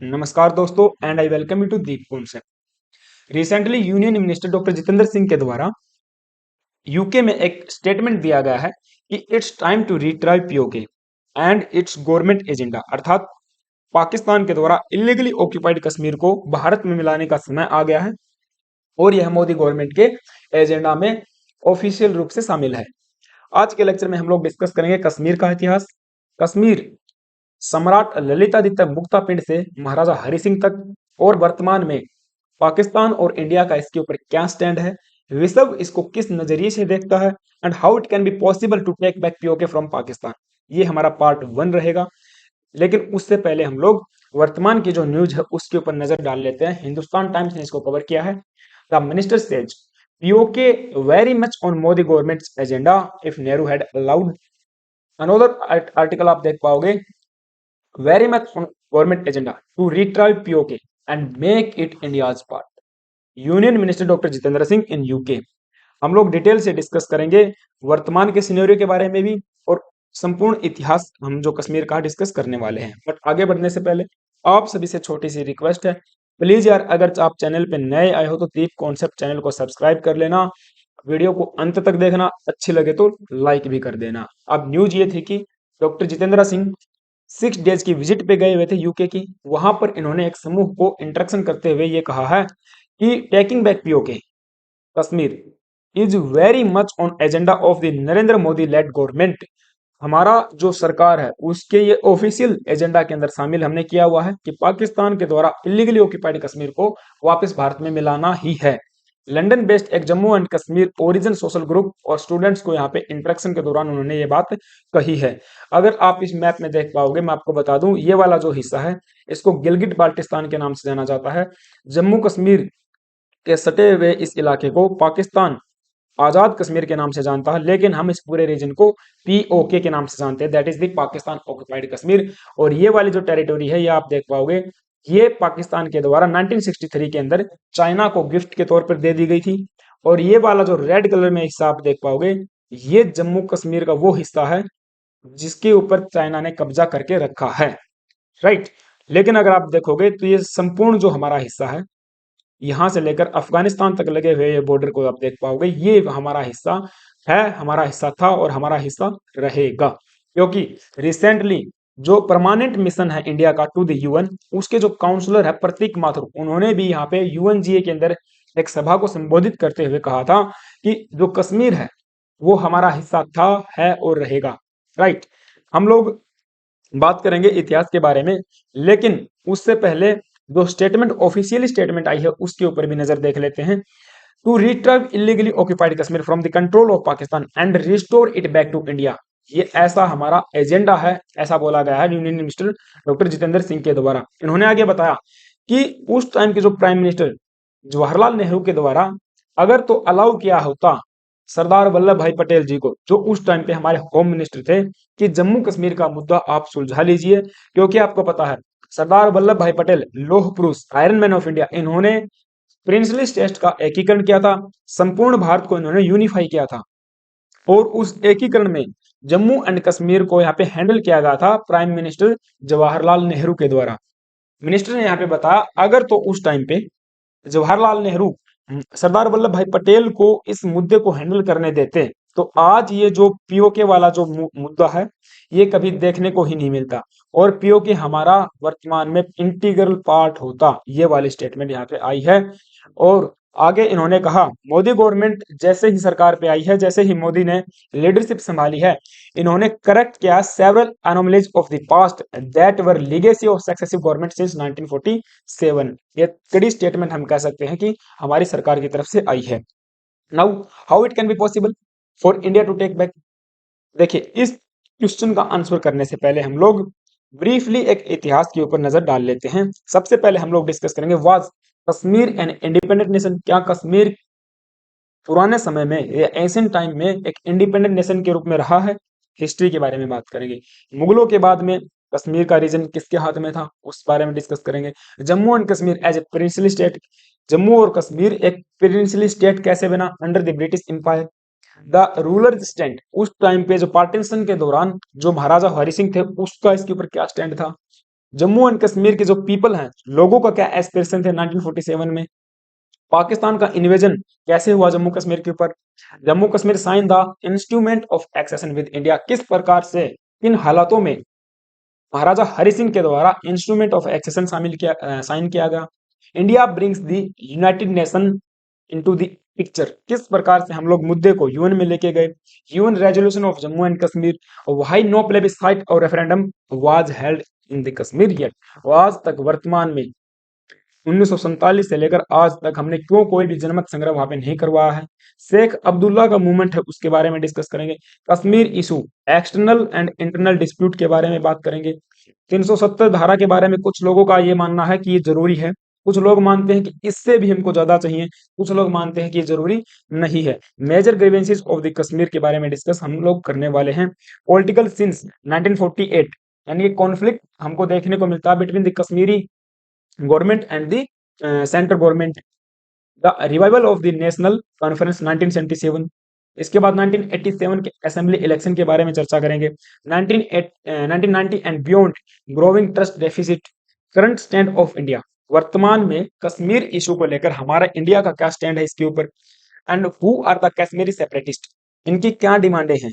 नमस्कार दोस्तों and I welcome you to Deep concept. Recently union minister doctor Jitendra Singh के द्वारा यूके में एक स्टेटमेंट दिया गया है कि it's time to retry PoK and its government agenda, अर्थात पाकिस्तान के द्वारा इलीगली ऑक्यूपाइड कश्मीर को भारत में मिलाने का समय आ गया है और यह मोदी गवर्नमेंट के एजेंडा में ऑफिशियल रूप से शामिल है। आज के लेक्चर में हम लोग डिस्कस करेंगे कश्मीर का इतिहास, कश्मीर सम्राट ललितादित्य मुक्ता पिंड से महाराजा हरि सिंह तक, और वर्तमान में पाकिस्तान और इंडिया का इसके ऊपर क्या स्टैंड है, विश्व इसको किस नजरिए से देखता है, and how it can be possible to take back PoK from Pakistan. ये हमारा पार्ट 1 रहेगा। लेकिन उससे पहले हम लोग वर्तमान की जो न्यूज है उसके ऊपर नजर डाल लेते हैं। हिंदुस्तान टाइम्स ने इसको कवर किया है। The minister says PoK very much on Modi government agenda if Nehru had allowed. Another article आप देख पाओगे, very much on government agenda to retrieve POK and make it India's part. Union minister doctor Jitendra Singh in UK. हम लोग detail से discuss करेंगे वर्तमान के scenario के बारे में भी, और संपूर्ण इतिहास हम जो कश्मीर का डिस्कस करने वाले हैं। बट आगे बढ़ने से पहले आप सभी से छोटी सी रिक्वेस्ट है, प्लीज यार अगर आप चैनल पे नए आए हो तो दीप कॉन्सेप्ट चैनल को सब्सक्राइब कर लेना, वीडियो को अंत तक देखना, अच्छी लगे तो लाइक भी कर देना। अब न्यूज ये थी कि डॉक्टर जितेंद्र सिंह 6 डेज की विजिट पे गए हुए थे यूके की। वहां पर इन्होंने एक समूह को इंट्रक्शन करते हुए ये कहा है कि taking back PoK Kashmir is very much on agenda of the Narendra Modi lead government. हमारा जो सरकार है उसके ये ऑफिशियल एजेंडा के अंदर शामिल हमने किया हुआ है कि पाकिस्तान के द्वारा इलीगली ऑक्यूपाइड कश्मीर को वापस भारत में मिलाना ही है। लंदन बेस्ड एक Jammu and Kashmir origin social group और स्टूडेंट्स को यहाँ पे इंटरेक्शन के दौरान उन्होंने ये बात कही है। अगर आप इस मैप में देख पाओगे, मैं आपको बता दूं, ये वाला जो हिस्सा है इसको गिलगिट बाल्टिस्तान के नाम से जाना जाता है। जम्मू कश्मीर के सटे हुए इस इलाके को पाकिस्तान आजाद कश्मीर के नाम से जानता है, लेकिन हम इस पूरे रीजन को पीओके के नाम से जानते हैं, that is the Pakistan occupied Kashmir. और ये वाली जो टेरिटोरी है ये आप देख पाओगे, ये पाकिस्तान के द्वारा 1963 के अंदर चाइना को गिफ्ट के तौर पर दे दी गई थी। और ये वाला जो रेड कलर में हिस्सा आप देख पाओगे, ये जम्मू कश्मीर का वो हिस्सा है जिसके ऊपर चाइना ने कब्जा करके रखा है, राइट। लेकिन अगर आप देखोगे तो ये संपूर्ण जो हमारा हिस्सा है, यहां से लेकर अफगानिस्तान तक लगे हुए ये बॉर्डर को आप देख पाओगे, ये हमारा हिस्सा है, हमारा हिस्सा था और हमारा हिस्सा रहेगा। क्योंकि रिसेंटली जो परमानेंट मिशन है इंडिया का टू द यूएन, उसके जो काउंसलर है प्रतीक माथुर, उन्होंने भी यहाँ पे यूएनजीए के अंदर एक सभा को संबोधित करते हुए कहा था कि जो कश्मीर है वो हमारा हिस्सा था, है और रहेगा, राइट। हम लोग बात करेंगे इतिहास के बारे में, लेकिन उससे पहले जो स्टेटमेंट ऑफिशियली स्टेटमेंट आई है उसके ऊपर भी नजर देख लेते हैं। To retrieve illegally occupied Kashmir from the control of Pakistan and restore it back to India, ये ऐसा हमारा एजेंडा है, ऐसा बोला गया है union minister doctor Jitendra Singh के द्वारा। इन्होंने आगे बताया कि उस टाइम के जो प्राइम मिनिस्टर जवाहरलाल नेहरू के द्वारा अगर तो अलाउ किया होता सरदार वल्लभ भाई पटेल जी को, जो उस टाइम पे हमारे होम मिनिस्टर थे, कि जम्मू कश्मीर का मुद्दा आप सुलझा लीजिए। क्योंकि आपको पता है सरदार वल्लभ भाई पटेल लौह पुरुष, आयरन मैन ऑफ इंडिया, इन्होंने प्रिंसली स्टेट का एकीकरण किया था, संपूर्ण भारत को इन्होंने यूनिफाई किया था। और उस एकीकरण में जम्मू एंड कश्मीर को यहाँ पे हैंडल किया गया था प्राइम मिनिस्टर जवाहरलाल नेहरू के द्वारा। मिनिस्टर ने यहाँ पे बताया अगर तो उस टाइम पे जवाहरलाल नेहरू सरदार वल्लभ भाई पटेल को इस मुद्दे को हैंडल करने देते तो आज ये जो पीओके वाला जो मुद्दा है ये कभी देखने को ही नहीं मिलता, और पीओके हमारा वर्तमान में इंटीग्रल पार्ट होता। ये वाली स्टेटमेंट यहाँ पे आई है। और आगे इन्होंने कहा मोदी गवर्नमेंट जैसे ही सरकार पे आई है, जैसे ही मोदी ने लीडरशिप संभाली है, इन्होंने करेक्ट किया several anomalies of the past that were legacy of successive government since 1947। ये कड़ी स्टेटमेंट हम कह सकते हैं कि हमारी सरकार की तरफ से आई है। Now how it can be possible for India to take back. देखिए, इस क्वेश्चन का आंसर करने से पहले हम लोग ब्रीफली एक इतिहास के ऊपर नजर डाल लेते हैं। सबसे पहले हम लोग डिस्कस करेंगे was Kashmir an independent nation. क्या कश्मीर पुराने समय में या एंशिएंट टाइम में एक इंडिपेंडेंट नेशन के रूप में रहा है? हिस्ट्री के बारे में बात करेंगे। मुगलों के बाद में कश्मीर का रीजन किसके हाथ में था उस बारे में डिस्कस करेंगे। Jammu and Kashmir as a princely state, Jammu और कश्मीर एक प्रिंसली स्टेट कैसे बना under the British empire. The ruler stand, उस टाइम पे जो पार्टीशन के दौरान जो महाराजा हरि सिंह थे उसका इसके ऊपर क्या स्टैंड था। जम्मू एंड कश्मीर के जो पीपल हैं, लोगों का क्या एस्पिरेशन थे 1947 में, पाकिस्तान का इन्वेजन कैसे हुआ जम्मू कश्मीर के ऊपर, Jammu Kashmir sign the instrument of accession with India, किस प्रकार से इन हालातों में महाराजा हरि सिंह के द्वारा इंस्ट्रूमेंट ऑफ एक्सेशन साइन किया गया। India brings the United nation into the picture, किस प्रकार से हम लोग मुद्दे को यूएन में लेके गए, UN resolution of Jammu and Kashmir, why no plebiscite और referendum was held in the Kashmir yet, आज तक वर्तमान में 1947 से लेकर आज तक हमने क्यों कोई भी जनमत संग्रह वहां पे नहीं करवाया है। शेख अब्दुल्ला का मूवमेंट है, उसके बारे में डिस्कस करेंगे। Kashmir issue, external and internal dispute के बारे में बात करेंगे। 370 धारा के बारे में कुछ लोगों का ये मानना है कि ये जरूरी है, कुछ लोग मानते हैं कि इससे भी हमको ज्यादा चाहिए, कुछ लोग मानते हैं कि ये जरूरी नहीं है। Major grievances of the Kashmir के बारे में डिस्कस हम लोग करने वाले हैं। पॉलिटिकल सिंस 1948, यानी कॉन्फ्लिक्ट हमको देखने को मिलता है between the Kashmiri government and the central government. The revival of the national conference 1977। इसके बाद 1987 के असेंबली इलेक्शन के बारे में चर्चा करेंगे। 1990 and beyond, growing trust deficit, current stand of India, वर्तमान में कश्मीर इशू को लेकर हमारा इंडिया का क्या स्टैंड है इसके ऊपर, and who are the Kashmiri separatist, इनकी क्या डिमांडें हैं,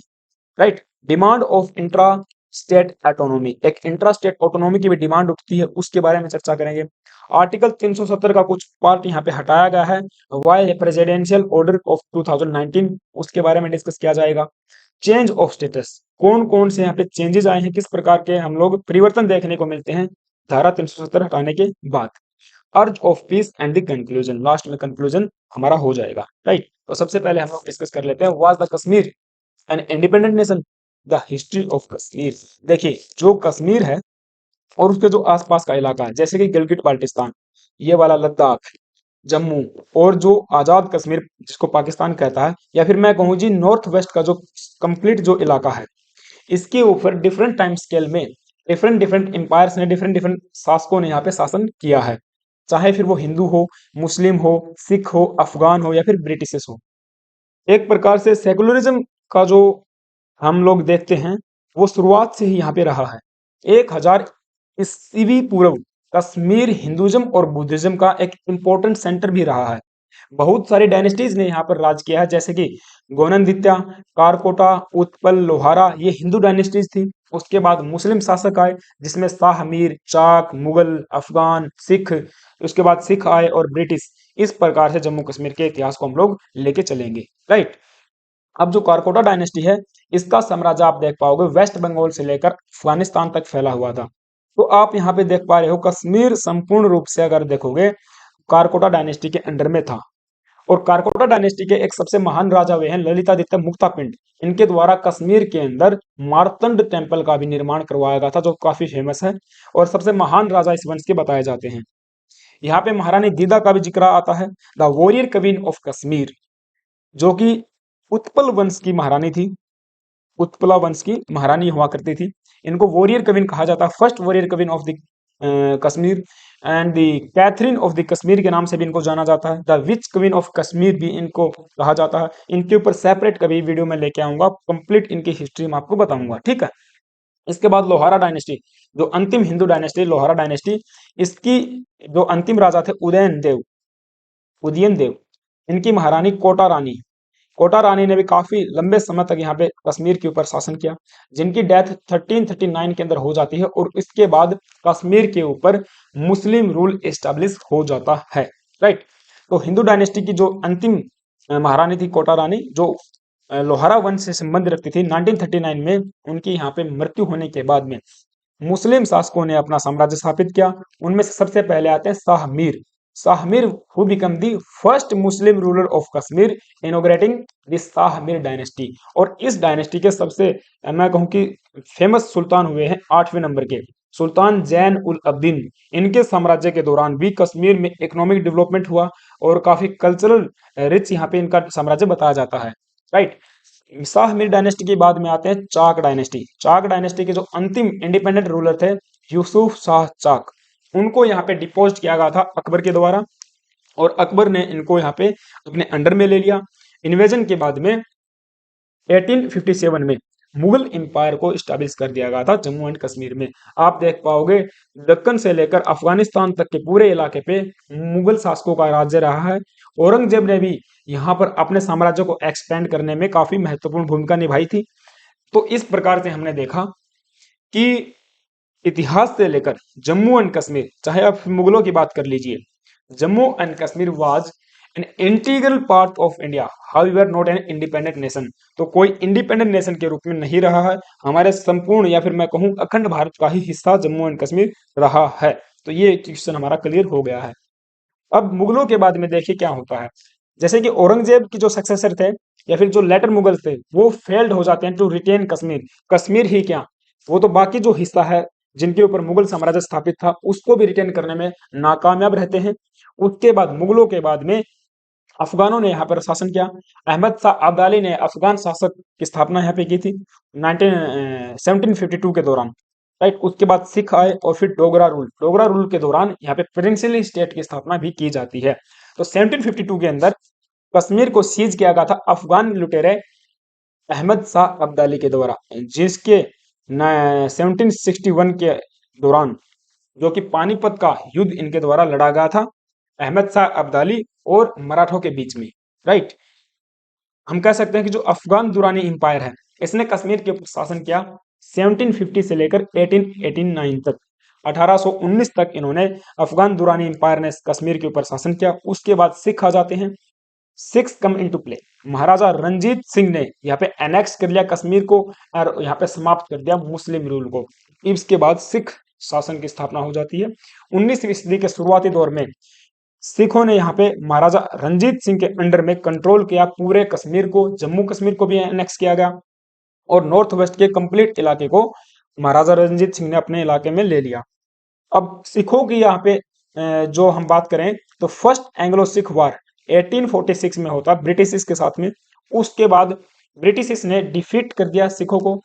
right. Demand of intra state autonomy, एक इंट्रा स्टेट ऑटोनॉमी की भी डिमांड उठती है, उसके बारे में चर्चा करेंगे। आर्टिकल 370 का कुछ पार्ट यहाँ पे हटाया गया है, वाई प्रेसिडेंशियल ऑर्डर ऑफ 2019, उसके बारे में डिस्कस किया जाएगा। चेंज ऑफ स्टेटस, कौन कौन से यहाँ पे चेंजेस आए हैं, किस प्रकार के हम लोग परिवर्तन देखने को मिलते हैं धारा 370 हटाने के बाद। अर्ज of peace and the conclusion, last में कंक्लूजन हमारा हो जाएगा, राइट। तो सबसे पहले हम लोग डिस्कस कर लेते हैं, was the Kashmir an independent nation, the history of Kashmir. देखिए जो कश्मीर है और उसके जो आसपास का इलाका है, जैसे कि गिलगिट बाल्टिस्तान, ये वाला लद्दाख, जम्मू, और जो आजाद कश्मीर जिसको पाकिस्तान कहता है, या फिर मैं कहूँ जी नॉर्थ वेस्ट का जो कंप्लीट जो इलाका है, इसके ऊपर डिफरेंट टाइम स्केल में डिफरेंट डिफरेंट एम्पायर्स ने, डिफरेंट डिफरेंट शासकों ने यहाँ पे शासन किया है, चाहे फिर वो हिंदू हो, मुस्लिम हो, सिख हो, अफगान हो, या फिर ब्रिटिश हो। एक प्रकार से सेकुलरिज्म का जो हम लोग देखते हैं वो शुरुआत से ही यहाँ पे रहा है। 1000 ईस्वी पूर्व कश्मीर हिंदुइज्म और बुद्धिज्म का एक इम्पोर्टेंट सेंटर भी रहा है। बहुत सारी डायनेस्टीज ने यहाँ पर राज किया है, जैसे कि गोनंदित्या, कारकोटा, उत्पल, लोहारा, ये हिंदू डायनेस्टीज थी। उसके बाद मुस्लिम शासक आए, जिसमें शाह मीर, चाक, मुगल, अफगान, सिख, उसके बाद सिख आए और ब्रिटिश। इस प्रकार से जम्मू कश्मीर के इतिहास को हम लोग लेके चलेंगे, राइट। अब जो कारकोटा डायनेस्टी है, इसका साम्राज्य आप देख पाओगे वेस्ट बंगाल से लेकर अफगानिस्तान तक फैला हुआ था। तो आप यहाँ पे देख पा रहे हो कश्मीर संपूर्ण रूप से अगर देखोगे कारकोटा डायनेस्टी के अंडर में था। और कारकोटा डायनेस्टी के एक सबसे महान राजा हुए हैं ललितादित्य मुक्तापिंड। इनके द्वारा कश्मीर के अंदर मार्तंड टेम्पल का भी निर्माण करवाया गया था, जो काफी फेमस है, और सबसे महान राजा इस वंश के बताए जाते हैं। यहाँ पे महारानी दीदा का भी जिक्र आता है, the warrior queen of Kashmir, जो कि उत्पल वंश की महारानी थी, उत्पला वंश की महारानी हुआ करती थी। इनको वॉरियर क्वीन कहा जाता है, first warrior queen of the Kashmir, and the Catherine of the Kashmir के नाम से भी इनको जाना जाता है। The witch queen of Kashmir भी इनको कहा जाता है। इनके ऊपर सेपरेट कभी वीडियो में लेके आऊंगा, कंप्लीट इनकी हिस्ट्री मैं आपको बताऊंगा, ठीक है। इसके बाद लोहारा डायनेस्टी, जो अंतिम हिंदू डायनेस्टी लोहारा डायनेस्टी, इसकी जो अंतिम राजा थे उदयन देव, इनकी महारानी कोटा रानी, कोटा रानी ने भी काफी लंबे समय तक यहाँ पे कश्मीर के ऊपर शासन किया, जिनकी डेथ 1339 के अंदर हो जाती है, और इसके बाद कश्मीर के ऊपर मुस्लिम रूल एस्टेब्लिश हो जाता है, राइट। तो हिंदू डायनेस्टी की जो अंतिम महारानी थी कोटा रानी, जो लोहारा वंश से संबंध रखती थी, 1939 में उनकी यहाँ पे मृत्यु होने के बाद में मुस्लिम शासकों ने अपना साम्राज्य स्थापित किया। उनमें से सबसे पहले आते हैं Shah Mir. Shah Mir who become the first Muslim ruler of Kashmir, inaugurating the Shah Mir dynasty. और इस डायनेस्टी के सबसे मैं कहूँ कि फेमस सुल्तान हुए हैं 8वें नंबर के सुल्तान जैन उल अब्दीन। इनके साम्राज्य के दौरान भी कश्मीर में इकोनॉमिक डेवलपमेंट हुआ और काफी कल्चरल रिच यहाँ पे इनका साम्राज्य बताया जाता है, राइट। शाह मीर डायनेस्टी के बाद में आते हैं चाक डायनेस्टी। चाक डायनेस्टी के जो अंतिम इंडिपेंडेंट रूलर थे यूसुफ शाह चाक, उनको यहाँ पे डिपोज किया गया था अकबर के द्वारा, और अकबर ने इनको यहाँ पे अपने अंडर में ले लिया। इन्वेजन के बाद में 1857 में मुगल एम्पायर को स्टैब्लिश कर दिया गया था जम्मू एंड कश्मीर में। आप देख पाओगे दक्कन से लेकर अफगानिस्तान तक के पूरे इलाके पे मुगल शासकों का राज्य रहा है। औरंगजेब ने भी यहाँ पर अपने साम्राज्य को एक्सपेंड करने में काफी महत्वपूर्ण भूमिका निभाई थी। तो इस प्रकार से हमने देखा कि इतिहास से लेकर जम्मू एंड कश्मीर, चाहे आप मुगलों की बात कर लीजिए, Jammu and Kashmir was an integral part of India, however not an independent nation. तो कोई इंडिपेंडेंट नेशन के रूप में नहीं रहा है, हमारे संपूर्ण या फिर मैं कहूं अखंड भारत का ही हिस्सा जम्मू एंड कश्मीर रहा है। तो ये क्वेश्चन हमारा क्लियर हो गया है। अब मुगलों के बाद में देखिए क्या होता है। जैसे कि औरंगजेब की जो सक्सेसर थे या फिर जो लेटर मुगल थे वो फेल्ड हो जाते हैं टू रिटेन कश्मीर। कश्मीर ही क्या, वो तो बाकी जो हिस्सा है जिनके ऊपर मुगल साम्राज्य स्थापित था उसको भी रिटेन करने में नाकामयाब रहते हैं। उसके बाद मुगलों के बाद में अफगानों ने यहाँ पर शासन किया। अहमद शाह अब्दाली ने अफगान शासक की स्थापना यहाँ पे की थी 1752 के दौरान। राइट, उसके बाद सिख आए और फिर डोगरा रूल के दौरान यहाँ पे प्रिंसली स्टेट की स्थापना भी की जाती है। तो 1752 के अंदर कश्मीर को सीज किया गया था अफगान लुटेरे अहमद शाह अब्दाली के द्वारा, जिसके 1761 के दौरान जो कि पानीपत का युद्ध इनके द्वारा लड़ा गया था अहमद शाह अब्दाली और मराठों के बीच में। राइट, हम कह सकते हैं कि जो अफगान दुरानी इंपायर है इसने कश्मीर के ऊपर शासन किया 1750 से लेकर 1889 तक। 1819 तक इन्होंने अफगान दुरानी इंपायर ने कश्मीर के ऊपर शासन किया। उसके बाद सिख आ जाते हैं। Sikhs come into play. Maharaja Ranjit Singh ने यहाँ पे एनेक्स कर लिया कश्मीर को और यहाँ पे समाप्त कर दिया मुस्लिम रूल को। इसके बाद सिख शासन की स्थापना हो जाती है। 19वीं सदी के शुरुआती दौर में सिखों ने यहाँ पे महाराजा रंजीत सिंह के अंडर में कंट्रोल किया पूरे कश्मीर को। जम्मू कश्मीर को भी एनेक्स किया गया और नॉर्थ वेस्ट के कंप्लीट इलाके को महाराजा रंजीत सिंह ने अपने इलाके में ले लिया। अब सिखों की यहाँ पे जो हम बात करें तो फर्स्ट एंग्लो सिख वार 1846 में होता ब्रिटिश के साथ में। उसके बाद ब्रिटिश ने डिफीट कर दिया सिखों को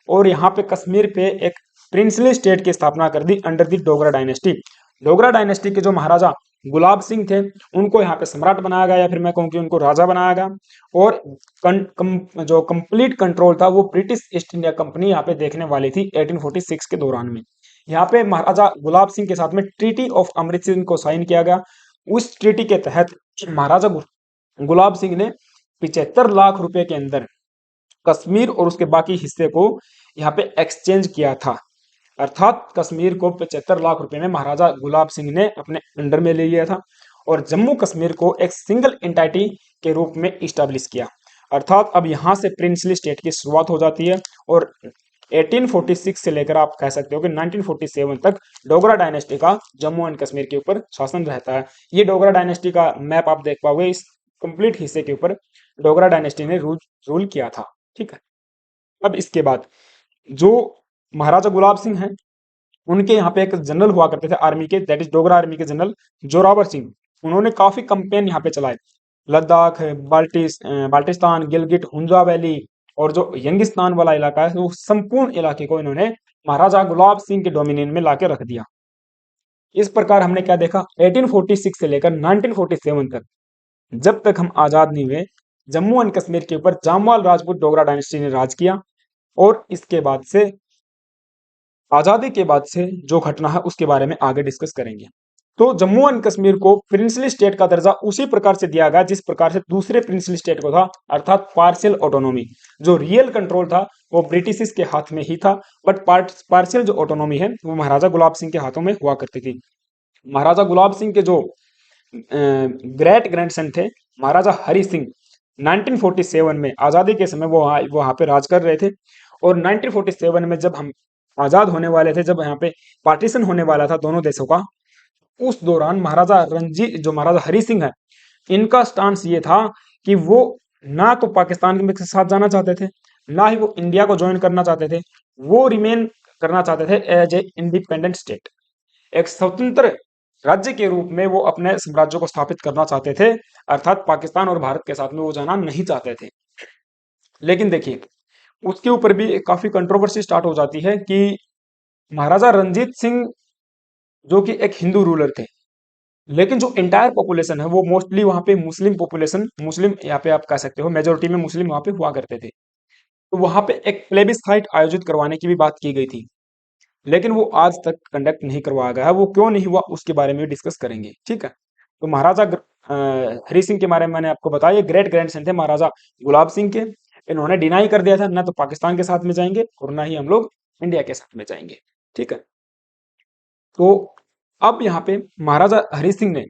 और यहाँ पे कश्मीर पे एक प्रिंसली स्टेट की स्थापना कर दी under the Dogra dynasty. Dogra dynasty के जो महाराजा गुलाब सिंह थे उनको यहाँ पे सम्राट बनाया गया या फिर मैं कहूँ कि उनको राजा बनाया गया। और जो कंप्लीट कंट्रोल था वो ब्रिटिश ईस्ट इंडिया कंपनी यहाँ पे देखने वाली थी 1846 के दौरान में। यहाँ पे महाराजा गुलाब सिंह के साथ में ट्रीटी ऑफ अमृतसर को साइन किया गया। उस ट्रीटी के तहत महाराजा गुलाब सिंह ने 75 लाख रुपए के अंदर कश्मीर और उसके बाकी हिस्से को यहाँ पे एक्सचेंज किया था। अर्थात कश्मीर को 75 लाख रुपए में महाराजा गुलाब सिंह ने अपने अंडर में ले लिया था और जम्मू कश्मीर को एक सिंगल एंटाइटी के रूप में इस्टेब्लिश किया। अर्थात अब यहाँ से प्रिंसली स्टेट की शुरुआत हो जाती है और 1846 से लेकर आप कह सकते हो कि 1947 तक डोगरा डायनेस्टी का जम्मू एंड कश्मीर के ऊपर शासन रहता है। ये डोगरा डायनेस्टी का मैप आप देख पाओगे, इस कंप्लीट हिस्से के ऊपर डोगरा डायनेस्टी ने रूल किया था। ठीक है, अब इसके बाद जो महाराजा गुलाब सिंह हैं उनके यहाँ पे एक जनरल हुआ करते थे आर्मी के, दैट इज डोगरा आर्मी के जनरल जोरावर सिंह। उन्होंने काफी कंपेन यहाँ पे चलाए, लद्दाख, बाल्टिस्तान, गिलगिट, हुंजा वैली और जो यंगिस्तान वाला इलाका है वो संपूर्ण इलाके को इन्होंने महाराजा गुलाब सिंह के डोमिनियन में लाके रख दिया। इस प्रकार हमने क्या देखा 1846 से लेकर 1947 तक, जब तक हम आजाद नहीं हुए, जम्मू एंड कश्मीर के ऊपर जामवाल राजपूत डोगरा डायनेस्टी ने राज किया। और इसके बाद से आजादी के बाद से जो घटना है उसके बारे में आगे डिस्कस करेंगे। तो जम्मू एंड कश्मीर को प्रिंसली स्टेट का दर्जा उसी प्रकार से दिया गया जिस प्रकार से दूसरे प्रिंसली स्टेट को था, अर्थात पार्शियल ऑटोनॉमी। जो रियल कंट्रोल था वो ब्रिटिश के हाथ में ही था, बट पार्शियल जो ऑटोनॉमी है वो महाराजा गुलाब सिंह के हाथों में हुआ करती थी। महाराजा गुलाब सिंह के जो ग्रेट ग्रैंडसन थे महाराजा हरि सिंह, 1947 में आजादी के समय वो वहां पे राज कर रहे थे। और 1947 में जब हम आजाद होने वाले थे, जब यहाँ पे पार्टीशन होने वाला था दोनों देशों का, उस दौरान महाराजा हरि सिंह है, इनका स्टांस ये था कि वो ना तो पाकिस्तान के साथ जाना चाहते थे, ना ही वो इंडिया को ज्वाइन करना चाहते थे। वो रिमेन करना चाहते थे एज ए इंडिपेंडेंट स्टेट, एक स्वतंत्र राज्य के रूप में वो अपने साम्राज्य को स्थापित करना चाहते थे। अर्थात पाकिस्तान और भारत के साथ में वो जाना नहीं चाहते थे। लेकिन देखिए उसके ऊपर भी काफी कंट्रोवर्सी स्टार्ट हो जाती है कि महाराजा रंजीत सिंह जो कि एक हिंदू रूलर थे, लेकिन जो इंटायर पॉपुलेशन है वो मोस्टली वहां पे मुस्लिम पॉपुलेशन, मुस्लिम यहाँ पे आप कह सकते हो मेजोरिटी में मुस्लिम वहां पे हुआ करते थे। तो वहां पे एक प्लेबिसाइट आयोजित करवाने की भी बात की गई थी, लेकिन वो आज तक कंडक्ट नहीं करवाया गया है। वो क्यों नहीं हुआ उसके बारे में डिस्कस करेंगे, ठीक है। तो हरि सिंह के बारे में मैंने आपको बताया, ये ग्रेट ग्रैंडसन थे महाराजा गुलाब सिंह के। इन्होंने डिनाई कर दिया था, ना तो पाकिस्तान के साथ में जाएंगे और ना ही हम लोग इंडिया के साथ में जाएंगे, ठीक है। तो अब यहाँ पे महाराजा हरि सिंह ने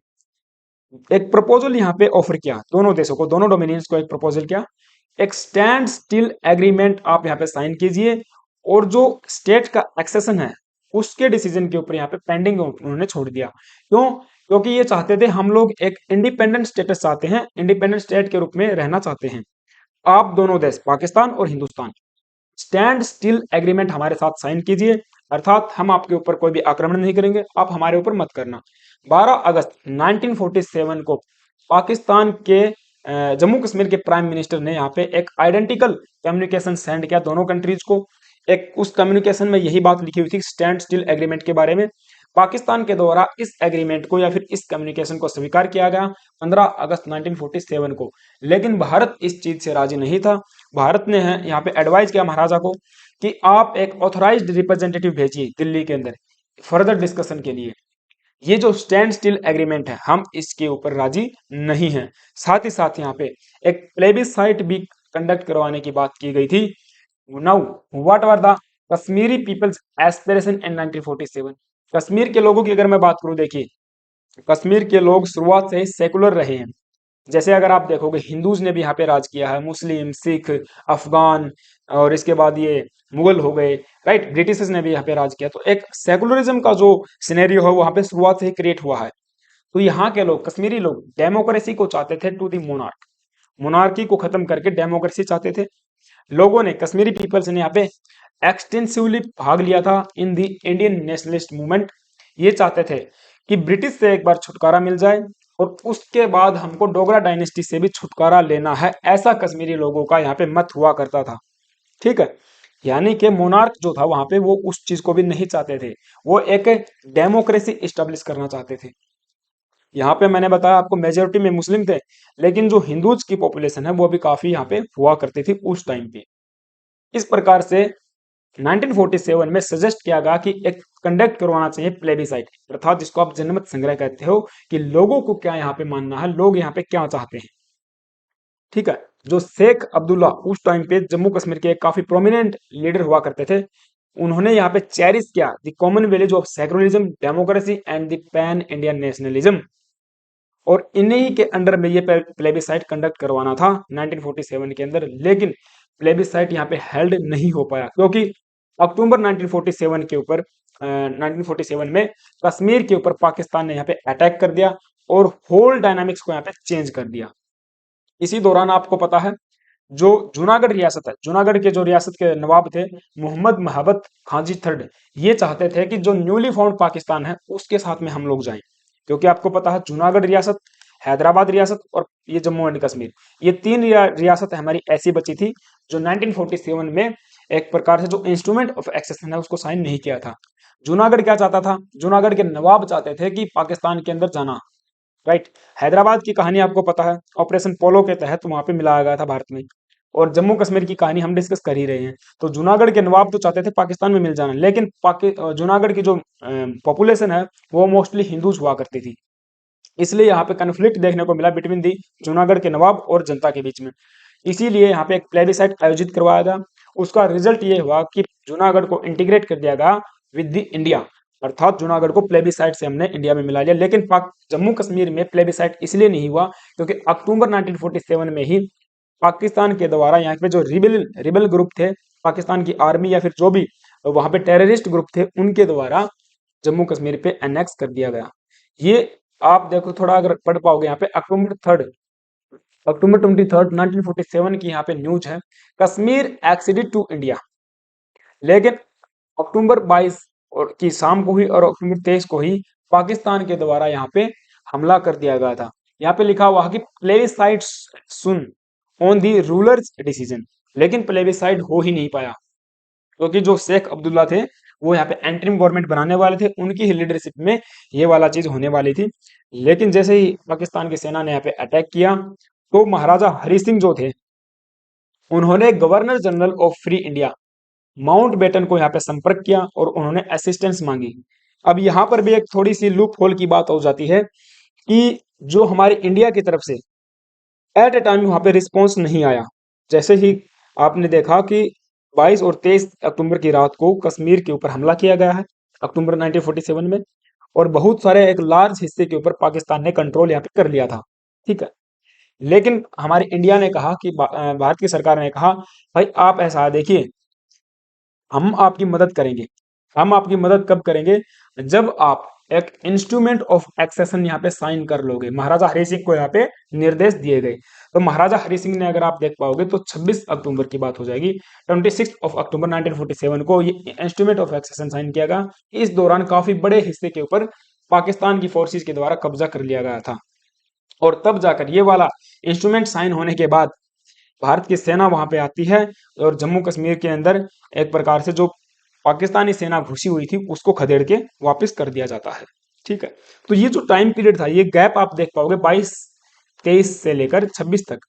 एक प्रपोजल यहाँ पे ऑफर किया दोनों देशों को, दोनों डोमिनियंस को एक प्रपोजल किया, एक स्टैंड स्टिल एग्रीमेंट आप यहाँ पे साइन कीजिए, और जो स्टेट का एक्सेशन है उसके डिसीजन के ऊपर यहाँ पे पेंडिंग उन्होंने छोड़ दिया। क्यों? क्योंकि ये चाहते थे हम लोग एक इंडिपेंडेंट स्टेटस चाहते हैं, इंडिपेंडेंट स्टेट के रूप में रहना चाहते हैं। आप दोनों देश पाकिस्तान और हिंदुस्तान स्टैंड स्टिल एग्रीमेंट हमारे साथ साइन कीजिए, अर्थात हम आपके ऊपर कोई भी आक्रमण नहीं करेंगे, आप हमारे ऊपर मत करना। 12 अगस्त 1947 को पाकिस्तान के जम्मू कश्मीर के प्राइम मिनिस्टर ने यहाँ पे एक आइडेंटिकल कम्युनिकेशन सेंड किया दोनों कंट्रीज को। एक उस कम्युनिकेशन में यही बात लिखी हुई थी स्टैंड स्टिल एग्रीमेंट के बारे में। पाकिस्तान के द्वारा इस एग्रीमेंट को या फिर इस कम्युनिकेशन को स्वीकार किया गया 15 अगस्त 1947 को, लेकिन भारत इस चीज से राजी नहीं था। भारत ने है यहाँ पे एडवाइस किया महाराजा को कि आप एक ऑथराइज्ड रिप्रेजेंटेटिव भेजिए दिल्ली के अंदर फर्दर डिस्कशन के लिए। ये जो स्टैंड स्टिल एग्रीमेंट है हम इसके ऊपर राजी नहीं हैं। साथ ही साथ यहाँ पे एक प्लेबिसाइट भी कंडक्ट करवाने की बात की गई थी। Now what were the Kashmiri people's aspiration in 1947। Kashmir के लोगों की अगर मैं बात करूं, देखिए कश्मीर के लोग शुरुआत से ही सेकुलर रहे हैं। जैसे अगर आप देखोगे हिंदूज ने भी यहाँ पे राज किया है, मुस्लिम, सिख, अफगान, और इसके बाद ये मुगल हो गए, राइट, ब्रिटिशर्स ने भी यहाँ पे राज किया। तो एक सेकुलरिज्म का जो सिनेरियो है वहां पे शुरुआत से ही क्रिएट हुआ है। तो यहाँ के लोग, कश्मीरी लोग, डेमोक्रेसी को चाहते थे टू दी मोनार्क, मोनार्की को खत्म करके डेमोक्रेसी चाहते थे। लोगों ने, कश्मीरी पीपल्स ने यहाँ पे एक्सटेंसिवली भाग लिया था इन दी इंडियन नेशनलिस्ट मूवमेंट। ये चाहते थे कि ब्रिटिश से एक बार छुटकारा मिल जाए और उसके बाद हमको डोगरा डायनेस्टी से भी छुटकारा लेना है, ऐसा कश्मीरी लोगों का यहाँ पे मत हुआ करता था, ठीक है। यानी कि मोनार्क जो था वहां पे वो उस चीज को भी नहीं चाहते थे, वो एक डेमोक्रेसी स्टेब्लिश करना चाहते थे। यहाँ पे मैंने बताया आपको मेजोरिटी में मुस्लिम थे, लेकिन जो हिंदूज की पॉपुलेशन है वो भी काफी यहाँ पे हुआ करती थी उस टाइम पे। इस प्रकार से 1947 में सजेस्ट किया गया कि एक कंडक्ट करवाना चाहिए प्लेबिसाइट, अर्थात जिसको आप जनमत संग्रह कहते हो, कि लोगों को क्या यहाँ पे मानना है, लोग यहाँ पे क्या चाहते हैं, ठीक है। जो शेख अब्दुल्ला उस टाइम पे जम्मू कश्मीर के काफी प्रोमिनेंट लीडर हुआ करते थे, उन्होंने यहाँ पे चेरिश किया the common values of secularism, democracy and the pan Indian nationalism, और इन्हीं के अंडर में ये प्लेबिसाइट कंडक्ट करवाना था 1947 के अंदर। लेकिन प्लेबिसाइट यहाँ पे हेल्ड नहीं हो पाया क्योंकि अक्टूबर 1947 के ऊपर 1947 में कश्मीर के ऊपर पाकिस्तान ने यहाँ पे अटैक कर दिया और होल डायनामिक्स को यहाँ पे चेंज कर दिया। इसी दौरान आपको पता है जो जूनागढ़ रियासत है, जूनागढ़ के जो रियासत के नवाब थे मोहम्मद महाबत खाजी थर्ड, ये चाहते थे कि जो न्यूली फाउंड पाकिस्तान है उसके साथ में हम लोग जाएं, क्योंकि आपको पता है जूनागढ़ रियासत, हैदराबाद रियासत और ये जम्मू एंड कश्मीर, ये तीन रियासत हमारी ऐसी बची थी जो 1947 में एक प्रकार से जो इंस्ट्रूमेंट ऑफ एक्सेशन है उसको साइन नहीं किया था। जूनागढ़ क्या चाहता था? जूनागढ़ के नवाब चाहते थे कि पाकिस्तान के अंदर जाना, राइट। हैदराबाद की कहानी आपको पता है, ऑपरेशन पोलो के तहत वहां पे मिलाया गया था भारत में, और जम्मू कश्मीर की कहानी हम डिस्कस कर ही रहे हैं। तो जूनागढ़ के नवाब तो चाहते थे पाकिस्तान में मिल जाना, लेकिन जूनागढ़ की जो पॉपुलेशन है वो मोस्टली हिंदूज हुआ करती थी, इसलिए यहाँ पे कन्फ्लिक्ट देखने को मिला बिटवीन दी जूनागढ़ के नवाब और जनता के बीच में। इसीलिए यहाँ पे एक प्लेबिसाइट आयोजित करवाया गया। उसका रिजल्ट ये हुआ कि जूनागढ़ को इंटीग्रेट कर दिया गया विद द इंडिया, अर्थात जूनागढ़ को प्लेबिसाइट से हमने इंडिया में मिला लिया। लेकिन पाक जम्मू कश्मीर में प्लेबिसाइट इसलिए नहीं हुआ क्योंकि अक्टूबर 1947 में ही पाकिस्तान के द्वारा यहाँ पे जो रिबल ग्रुप थे, पाकिस्तान की आर्मी या फिर जो भी वहां पे टेररिस्ट ग्रुप थे, उनके द्वारा जम्मू कश्मीर पे एनेक्स कर दिया गया। ये आप देखो थोड़ा अगर पढ़ पाओगे यहाँ पे अक्टूबर 23 1947 की यहाँ पे न्यूज है, कश्मीर एक्सीडेड टू इंडिया। लेकिन अक्टूबर 22 और की शाम को ही और अक्टूबर 23 को ही पाकिस्तान के द्वारा यहाँ पे हमला कर दिया गया था। यहाँ पे लिखा हुआ है कि plebiscite soon on the rulers decision, लेकिन प्लेबिसाइड हो ही नहीं पाया क्योंकि जो शेख अब्दुल्ला थे वो यहाँ पे एंट्रीम गवर्नमेंट बनाने वाले थे, उनकी ही लीडरशिप में ये वाला चीज होने वाली थी। लेकिन जैसे ही पाकिस्तान की सेना ने यहाँ पे अटैक किया तो महाराजा हरि सिंह जो थे उन्होंने governor general of free India Mountbatten को यहाँ पे संपर्क किया और उन्होंने असिस्टेंस मांगी। अब यहाँ पर भी एक थोड़ी सी लूप होल की बात हो जाती है कि जो हमारे इंडिया की तरफ से एट ए टाइम वहां पे रिस्पॉन्स नहीं आया। जैसे ही आपने देखा कि 22 और 23 अक्टूबर की रात को कश्मीर के ऊपर हमला किया गया है, अक्टूबर 1947 में, और बहुत सारे एक लार्ज हिस्से के ऊपर पाकिस्तान ने कंट्रोल यहाँ पे कर लिया था। ठीक है, लेकिन हमारे इंडिया ने कहा कि भारत की सरकार ने कहा भाई आप ऐसा देखिए, हम आपकी मदद करेंगे। हम आपकी मदद कब करेंगे? जब आप एक इंस्ट्रूमेंट ऑफ एक्सेशन यहाँ पे साइन कर लोगे। महाराजा हरि सिंह को यहाँ पे निर्देश दिए गए। तो महाराजा हरि सिंह ने, अगर आप देख पाओगे तो 26 अक्टूबर की बात हो जाएगी, 26 अक्टूबर 1947 को ये इंस्ट्रूमेंट ऑफ एक्सेशन साइन किया गया। इस दौरान काफी बड़े हिस्से के ऊपर पाकिस्तान की फोर्सेज के द्वारा कब्जा कर लिया गया था। और तब जाकर ये वाला इंस्ट्रूमेंट साइन होने के बाद भारत की सेना वहां पे आती है और जम्मू कश्मीर के अंदर एक प्रकार से जो पाकिस्तानी सेना घुसी हुई थी उसको खदेड़ के वापस कर दिया जाता है। ठीक है, तो ये जो टाइम पीरियड था, ये गैप आप देख पाओगे 22-23 से लेकर 26 तक।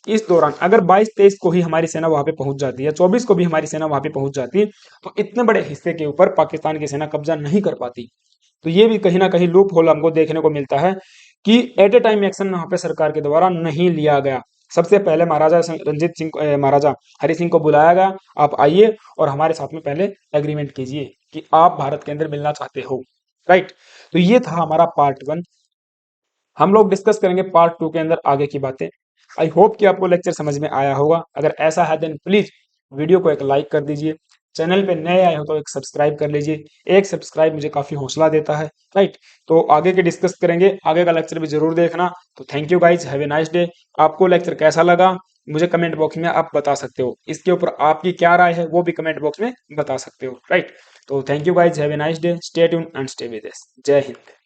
इस दौरान अगर 22-23 को ही हमारी सेना वहां पे पहुंच जाती है, 24 को भी हमारी सेना वहां पे पहुंच जाती, तो इतने बड़े हिस्से के ऊपर पाकिस्तान की सेना कब्जा नहीं कर पाती। तो ये भी कहीं ना कहीं लूप होल हमको देखने को मिलता है कि एट ए टाइम एक्शन वहां पे सरकार के द्वारा नहीं लिया गया। सबसे पहले महाराजा हरि सिंह को बुलाया गया, आप आइए और हमारे साथ में पहले एग्रीमेंट कीजिए कि आप भारत के अंदर मिलना चाहते हो। राइट, तो ये था हमारा पार्ट 1। हम लोग डिस्कस करेंगे पार्ट 2 के अंदर आगे की बातें। आई होप कि आपको लेक्चर समझ में आया होगा। अगर ऐसा है देन प्लीज वीडियो को एक लाइक कर दीजिए। चैनल पे नए आए हो तो एक सब्सक्राइब कर लीजिए। एक सब्सक्राइब मुझे काफी हौसला देता है। राइट, तो आगे के डिस्कस करेंगे, आगे का लेक्चर भी जरूर देखना। तो thank you guys, have a nice day. आपको लेक्चर कैसा लगा मुझे कमेंट बॉक्स में आप बता सकते हो। इसके ऊपर आपकी क्या राय है वो भी कमेंट बॉक्स में बता सकते हो। राइट, तो thank you guys, have a nice day, stay tuned and stay with us. जय हिंद।